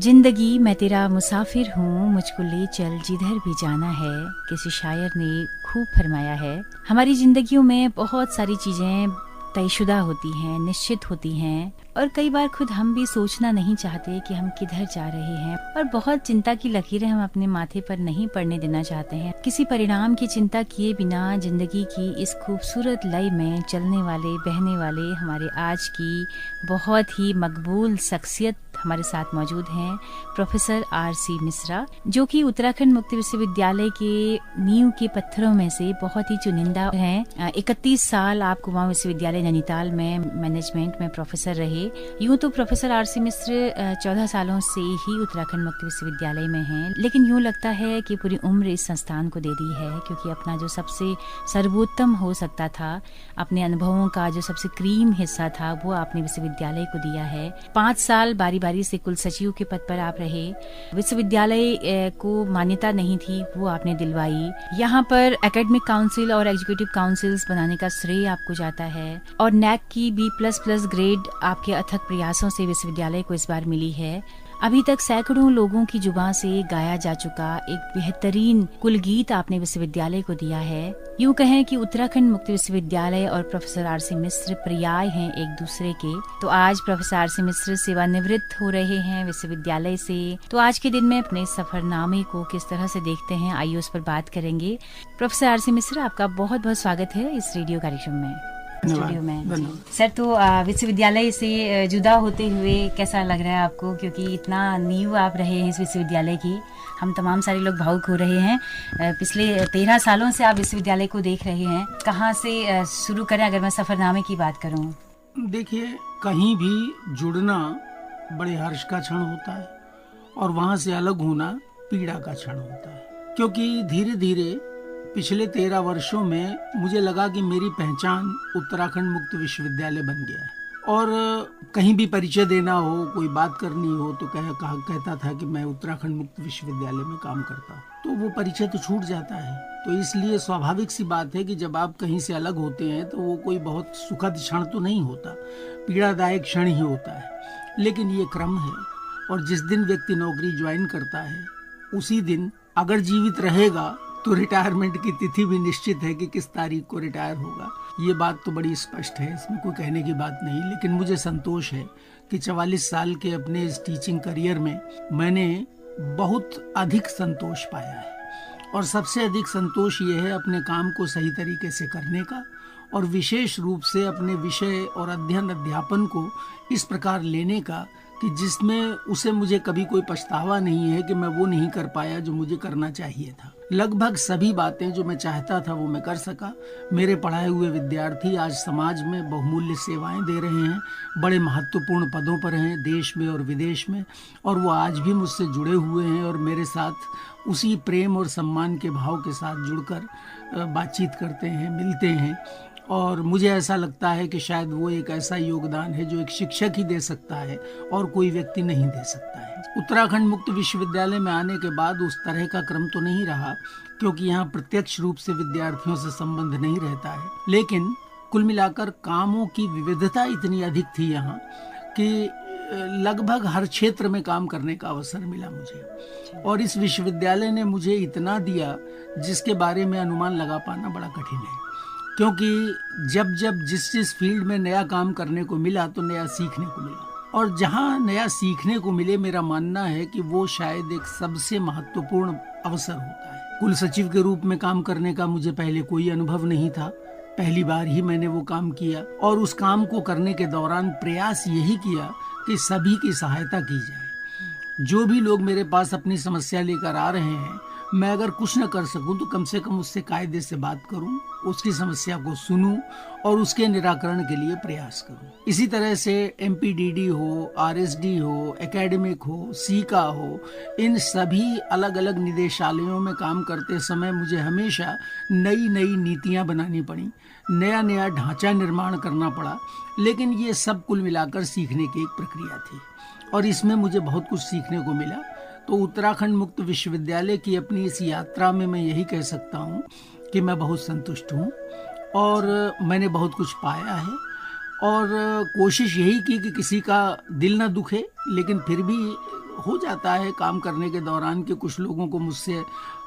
जिंदगी मैं तेरा मुसाफिर हूँ, मुझको ले चल जिधर भी जाना है, किसी शायर ने खूब फरमाया है। हमारी जिंदगियों में बहुत सारी चीजें तयशुदा होती हैं, निश्चित होती हैं, और कई बार खुद हम भी सोचना नहीं चाहते कि हम किधर जा रहे हैं, और बहुत चिंता की लकीरें हम अपने माथे पर नहीं पड़ने देना चाहते हैं। किसी परिणाम की चिंता किए बिना जिंदगी की इस खूबसूरत लय में चलने वाले, बहने वाले हमारे आज की बहुत ही मकबूल शख्सियत हमारे साथ मौजूद हैं, प्रोफेसर आर.सी. मिश्रा, जो कि उत्तराखंड मुक्त विश्वविद्यालय के नींव के पत्थरों में से बहुत ही चुनिंदा हैं। 31 साल आप कुमाऊं विश्वविद्यालय नैनीताल में मैनेजमेंट में प्रोफेसर रहे। यूं तो प्रोफेसर आर.सी. मिश्र 14 सालों से ही उत्तराखंड मुक्त विश्वविद्यालय में हैं, लेकिन यूं लगता है कि पूरी उम्र इस संस्थान को दे दी है, क्योंकि अपना जो सबसे सर्वोत्तम हो सकता था, अपने अनुभवों का जो सबसे क्रीम हिस्सा था, वो आपने विश्वविद्यालय को दिया है। 5 साल बारी से कुल सचिव के पद पर आप रहे। विश्वविद्यालय को मान्यता नहीं थी, वो आपने दिलवाई। यहाँ पर एकेडमिक काउंसिल और एग्जीक्यूटिव काउंसिल्स बनाने का श्रेय आपको जाता है, और नैक की B++ ग्रेड आपके अथक प्रयासों से विश्वविद्यालय को इस बार मिली है। अभी तक सैकड़ों लोगों की जुबान से गाया जा चुका एक बेहतरीन कुल गीत आपने विश्वविद्यालय को दिया है। यूं कहें कि उत्तराखंड मुक्त विश्वविद्यालय और प्रोफेसर आर.सी. मिश्र पर्याय हैं एक दूसरे के। तो आज प्रोफेसर आर.सी. मिश्र सेवानिवृत्त हो रहे हैं विश्वविद्यालय से। तो आज के दिन में अपने सफरनामे को किस तरह से देखते हैं, आइए उस पर बात करेंगे। Professor RC. मिश्र, आपका बहुत बहुत स्वागत है इस रेडियो कार्यक्रम में, स्टूडियो में। सर, तो विश्वविद्यालय से जुदा होते हुए कैसा लग रहा है आपको, क्योंकि इतना नींव आप रहे हैं इस विश्वविद्यालय की, हम तमाम सारे लोग भावुक हो रहे हैं। पिछले 13 सालों से आप विश्वविद्यालय को देख रहे हैं, कहाँ से शुरू करें अगर मैं सफरनामे की बात करूं? देखिए, कहीं भी जुड़ना बड़े हर्ष का क्षण होता है, और वहाँ से अलग होना पीड़ा का क्षण होता है, क्योंकि धीरे धीरे पिछले 13 वर्षों में मुझे लगा कि मेरी पहचान उत्तराखंड मुक्त विश्वविद्यालय बन गया है। और कहीं भी परिचय देना हो, कोई बात करनी हो, तो कहता था कि मैं उत्तराखंड मुक्त विश्वविद्यालय में काम करता हूँ, तो वो परिचय तो छूट जाता है। तो इसलिए स्वाभाविक सी बात है कि जब आप कहीं से अलग होते हैं तो वो कोई बहुत सुखद क्षण तो नहीं होता, पीड़ादायक क्षण ही होता है। लेकिन ये क्रम है, और जिस दिन व्यक्ति नौकरी ज्वाइन करता है उसी दिन अगर जीवित रहेगा तो रिटायरमेंट की तिथि भी निश्चित है कि किस तारीख को रिटायर होगा। ये बात तो बड़ी स्पष्ट है, इसमें कोई कहने की बात नहीं। लेकिन मुझे संतोष है कि 44 साल के अपने इस टीचिंग करियर में मैंने बहुत अधिक संतोष पाया है, और सबसे अधिक संतोष ये है अपने काम को सही तरीके से करने का, और विशेष रूप से अपने विषय और अध्ययन अध्यापन को इस प्रकार लेने का कि जिसमें उसे मुझे कभी कोई पछतावा नहीं है कि मैं वो नहीं कर पाया जो मुझे करना चाहिए था। लगभग सभी बातें जो मैं चाहता था वो मैं कर सका। मेरे पढ़ाए हुए विद्यार्थी आज समाज में बहुमूल्य सेवाएं दे रहे हैं, बड़े महत्वपूर्ण पदों पर हैं देश में और विदेश में, और वो आज भी मुझसे जुड़े हुए हैं और मेरे साथ उसी प्रेम और सम्मान के भाव के साथ जुड़कर बातचीत करते हैं, मिलते हैं। और मुझे ऐसा लगता है कि शायद वो एक ऐसा योगदान है जो एक शिक्षक ही दे सकता है और कोई व्यक्ति नहीं दे सकता है। उत्तराखंड मुक्त विश्वविद्यालय में आने के बाद उस तरह का क्रम तो नहीं रहा, क्योंकि यहाँ प्रत्यक्ष रूप से विद्यार्थियों से संबंध नहीं रहता है, लेकिन कुल मिलाकर कामों की विविधता इतनी अधिक थी यहाँ कि लगभग हर क्षेत्र में काम करने का अवसर मिला मुझे। और इस विश्वविद्यालय ने मुझे इतना दिया जिसके बारे में अनुमान लगा पाना बड़ा कठिन है, क्योंकि जब जिस फील्ड में नया काम करने को मिला तो नया सीखने को मिला, और जहाँ नया सीखने को मिले, मेरा मानना है कि वो शायद एक सबसे महत्वपूर्ण अवसर होता है। कुल सचिव के रूप में काम करने का मुझे पहले कोई अनुभव नहीं था, पहली बार ही मैंने वो काम किया, और उस काम को करने के दौरान प्रयास यही किया कि सभी की सहायता की जाए। जो भी लोग मेरे पास अपनी समस्या लेकर आ रहे हैं, मैं अगर कुछ न कर सकूं तो कम से कम उससे कायदे से बात करूं, उसकी समस्या को सुनूं और उसके निराकरण के लिए प्रयास करूं। इसी तरह से MPDD हो, RSD हो, एकेडमिक हो, सीका हो, इन सभी अलग अलग निदेशालयों में काम करते समय मुझे हमेशा नई नई नीतियां बनानी पड़ी, नया नया ढांचा निर्माण करना पड़ा। लेकिन ये सब कुल मिलाकर सीखने की एक प्रक्रिया थी, और इसमें मुझे बहुत कुछ सीखने को मिला। तो उत्तराखंड मुक्त विश्वविद्यालय की अपनी इस यात्रा में मैं यही कह सकता हूँ कि मैं बहुत संतुष्ट हूँ, और मैंने बहुत कुछ पाया है, और कोशिश यही की कि किसी का दिल न दुखे, लेकिन फिर भी हो जाता है काम करने के दौरान कि कुछ लोगों को मुझसे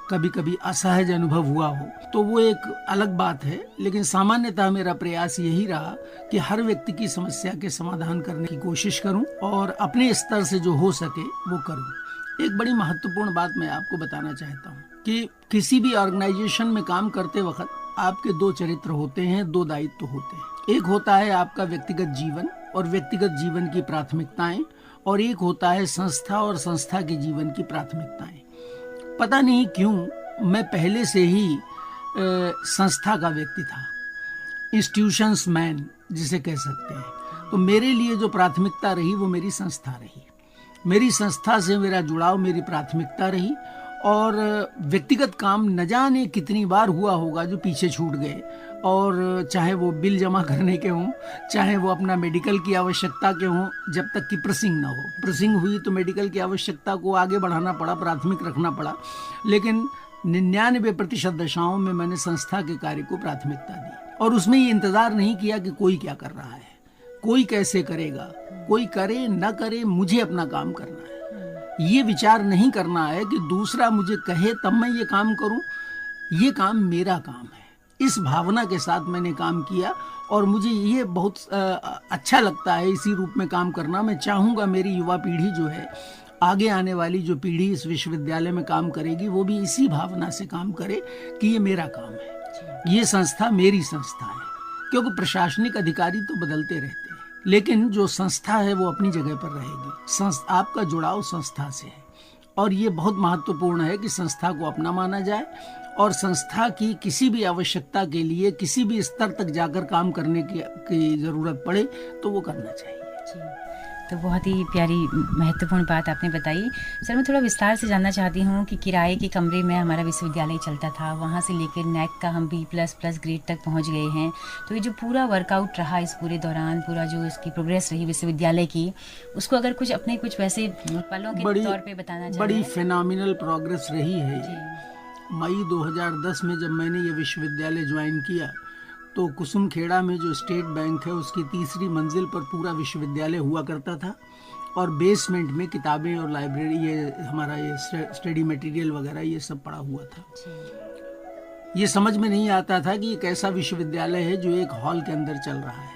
कभी कभी असहज अनुभव हुआ हो, तो वो एक अलग बात है। लेकिन सामान्यतः मेरा प्रयास यही रहा कि हर व्यक्ति की समस्या के समाधान करने की कोशिश करूं और अपने स्तर से जो हो सके वो करूं। एक बड़ी महत्वपूर्ण बात मैं आपको बताना चाहता हूं कि किसी भी ऑर्गेनाइजेशन में काम करते वक्त आपके दो चरित्र होते हैं, दो दायित्व होते हैं। एक होता है आपका व्यक्तिगत जीवन और व्यक्तिगत जीवन की प्राथमिकताएं, और एक होता है संस्था और संस्था के जीवन की प्राथमिकताएं। पता नहीं क्यों मैं पहले से ही संस्था का व्यक्ति था, इंस्टीट्यूशंस मैन जिसे कह सकते हैं। तो मेरे लिए जो प्राथमिकता रही वो मेरी संस्था रही, मेरी संस्था से मेरा जुड़ाव मेरी प्राथमिकता रही। और व्यक्तिगत काम न जाने कितनी बार हुआ होगा जो पीछे छूट गए, और चाहे वो बिल जमा करने के हों, चाहे वो अपना मेडिकल की आवश्यकता के हों, जब तक कि प्रसिंग ना हो। प्रसिंग हुई तो मेडिकल की आवश्यकता को आगे बढ़ाना पड़ा, प्राथमिक रखना पड़ा। लेकिन 99% दशाओं में मैंने संस्था के कार्य को प्राथमिकता दी, और उसमें ये इंतजार नहीं किया कि कोई क्या कर रहा है, कोई कैसे करेगा, कोई करे न करे, मुझे अपना काम करना है। ये विचार नहीं करना है कि दूसरा मुझे कहे तब मैं ये काम करूं, ये काम मेरा काम है। इस भावना के साथ मैंने काम किया और मुझे ये बहुत अच्छा लगता है इसी रूप में काम करना। मैं चाहूँगा मेरी युवा पीढ़ी जो है, आगे आने वाली जो पीढ़ी इस विश्वविद्यालय में काम करेगी, वो भी इसी भावना से काम करे कि ये मेरा काम है, ये संस्था मेरी संस्था है। क्योंकि प्रशासनिक अधिकारी तो बदलते रहते हैं, लेकिन जो संस्था है वो अपनी जगह पर रहेगी। आपका जुड़ाव संस्था से है, और ये बहुत महत्वपूर्ण है कि संस्था को अपना माना जाए, और संस्था की किसी भी आवश्यकता के लिए किसी भी स्तर तक जाकर काम करने की जरूरत पड़े तो वो करना चाहिए। तो बहुत ही प्यारी महत्वपूर्ण बात आपने बताई। सर, मैं थोड़ा विस्तार से जानना चाहती हूँ कि किराए के कमरे में हमारा विश्वविद्यालय चलता था, वहाँ से लेकर नेक का हम B++ ग्रेड तक पहुँच गए हैं। तो ये जो पूरा वर्कआउट रहा इस पूरे दौरान, पूरा जो इसकी प्रोग्रेस रही विश्वविद्यालय की, उसको अगर कुछ अपने कुछ वैसे पलों के तौर पर बताना चाहिए। बड़ी फिनोमिनल प्रोग्रेस रही है। मई 2010 में जब मैंने ये विश्वविद्यालय ज्वाइन किया तो कुसुमखेड़ा में जो स्टेट बैंक है उसकी तीसरी मंजिल पर पूरा विश्वविद्यालय हुआ करता था, और बेसमेंट में किताबें और लाइब्रेरी, ये हमारा ये स्टडी मटेरियल वगैरह ये सब पड़ा हुआ था। ये समझ में नहीं आता था कि एक ऐसा विश्वविद्यालय है जो एक हॉल के अंदर चल रहा है,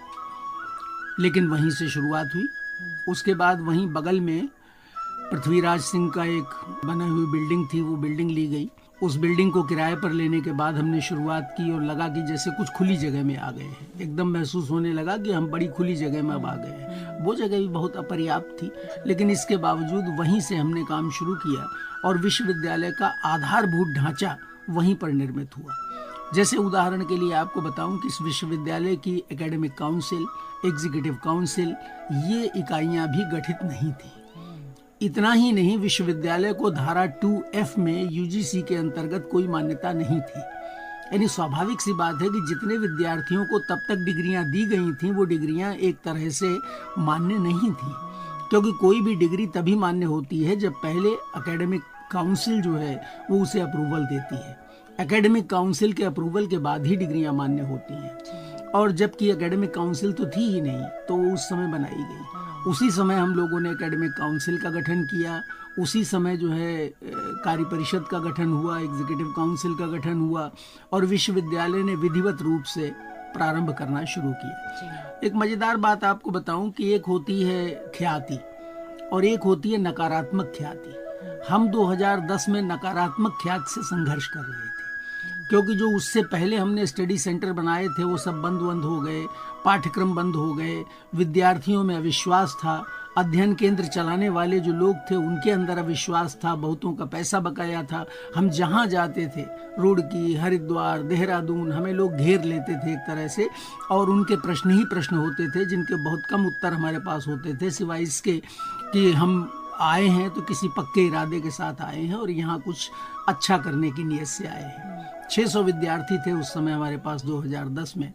लेकिन वहीं से शुरुआत हुई। उसके बाद वहीं बगल में पृथ्वीराज सिंह का एक बना हुई बिल्डिंग थी, वो बिल्डिंग ली गई। उस बिल्डिंग को किराए पर लेने के बाद हमने शुरुआत की, और लगा कि जैसे कुछ खुली जगह में आ गए हैं। एकदम महसूस होने लगा कि हम बड़ी खुली जगह में अब आ गए हैं। वो जगह भी बहुत अपर्याप्त थी, लेकिन इसके बावजूद वहीं से हमने काम शुरू किया, और विश्वविद्यालय का आधारभूत ढांचा वहीं पर निर्मित हुआ। जैसे उदाहरण के लिए आपको बताऊं कि इस विश्वविद्यालय की एकेडमिक काउंसिल, एग्जीक्यूटिव काउंसिल, ये इकाइयां भी गठित नहीं थी। इतना ही नहीं, विश्वविद्यालय को धारा 2F में UGC के अंतर्गत कोई मान्यता नहीं थी। यानी स्वाभाविक सी बात है कि जितने विद्यार्थियों को तब तक डिग्रियां दी गई थीं, वो डिग्रियां एक तरह से मान्य नहीं थी, क्योंकि कोई भी डिग्री तभी मान्य होती है जब पहले एकेडमिक काउंसिल जो है वो उसे अप्रूवल देती है। एकेडमिक काउंसिल के अप्रूवल के बाद ही डिग्रियां मान्य होती हैं, और जबकि एकेडमिक काउंसिल तो थी ही नहीं, तो वो उस समय बनाई गई। उसी समय हम लोगों ने एकेडमिक काउंसिल का गठन किया, उसी समय जो है कार्य परिषद का गठन हुआ, एग्जीक्यूटिव काउंसिल का गठन हुआ, और विश्वविद्यालय ने विधिवत रूप से प्रारंभ करना शुरू किया। एक मजेदार बात आपको बताऊं कि एक होती है ख्याति और एक होती है नकारात्मक ख्याति। हम 2010 में नकारात्मक ख्याति से संघर्ष कर रहे थे, क्योंकि जो उससे पहले हमने स्टडी सेंटर बनाए थे वो सब बंद हो गए, पाठ्यक्रम बंद हो गए, विद्यार्थियों में अविश्वास था, अध्ययन केंद्र चलाने वाले जो लोग थे उनके अंदर अविश्वास था, बहुतों का पैसा बकाया था। हम जहाँ जाते थे, रुड़की, हरिद्वार, देहरादून, हमें लोग घेर लेते थे एक तरह से, और उनके प्रश्न ही प्रश्न होते थे जिनके बहुत कम उत्तर हमारे पास होते थे, सिवाय इसके कि हम आए हैं तो किसी पक्के इरादे के साथ आए हैं और यहाँ कुछ अच्छा करने की नीयत से आए हैं। 600 विद्यार्थी थे उस समय हमारे पास 2010 में,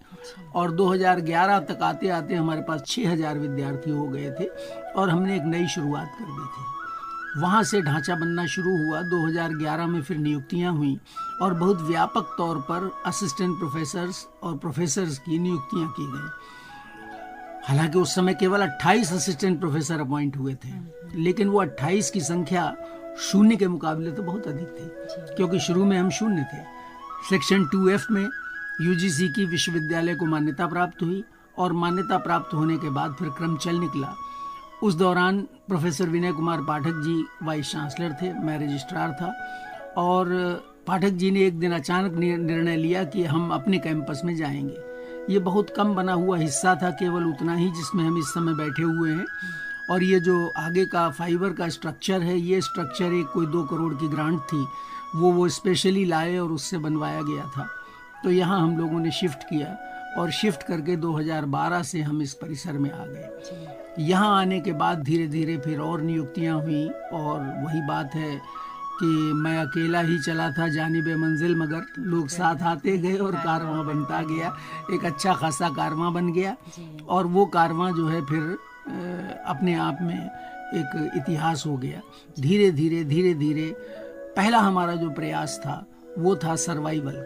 और 2011 तक आते आते हमारे पास 6000 विद्यार्थी हो गए थे, और हमने एक नई शुरुआत कर दी थी। वहाँ से ढांचा बनना शुरू हुआ। 2011 में फिर नियुक्तियाँ हुई, और बहुत व्यापक तौर पर असिस्टेंट प्रोफेसर्स और प्रोफेसर्स की नियुक्तियाँ की गई। हालांकि उस समय केवल 28 असिस्टेंट प्रोफेसर अपॉइंट हुए थे, लेकिन वो 28 की संख्या शून्य के मुकाबले तो बहुत अधिक थी, क्योंकि शुरू में हम शून्य थे। सेक्शन 2F में यूजीसी की विश्वविद्यालय को मान्यता प्राप्त हुई और मान्यता प्राप्त होने के बाद फिर क्रम चल निकला। उस दौरान professor Vinay Kumar Pathak ji vice chancellor थे, मैं रजिस्ट्रार था, और पाठक जी ने एक दिन अचानक निर्णय लिया कि हम अपने कैंपस में जाएंगे। ये बहुत कम बना हुआ हिस्सा था, केवल उतना ही जिसमें हम इस समय बैठे हुए हैं, और ये जो आगे का फाइबर का स्ट्रक्चर है, ये स्ट्रक्चर एक कोई 2 करोड़ की ग्रांट थी, वो स्पेशली लाए और उससे बनवाया गया था। तो यहाँ हम लोगों ने शिफ्ट किया और शिफ्ट करके 2012 से हम इस परिसर में आ गए। यहाँ आने के बाद धीरे धीरे फिर और नियुक्तियाँ हुई, और वही बात है कि मैं अकेला ही चला था जानिबे मंजिल, मगर लोग साथ आते गए और कारवां बनता गया। एक अच्छा खासा कारवां बन गया, और वो कारवां जो है फिर अपने आप में एक इतिहास हो गया। धीरे धीरे पहला हमारा जो प्रयास था वो था सर्वाइवल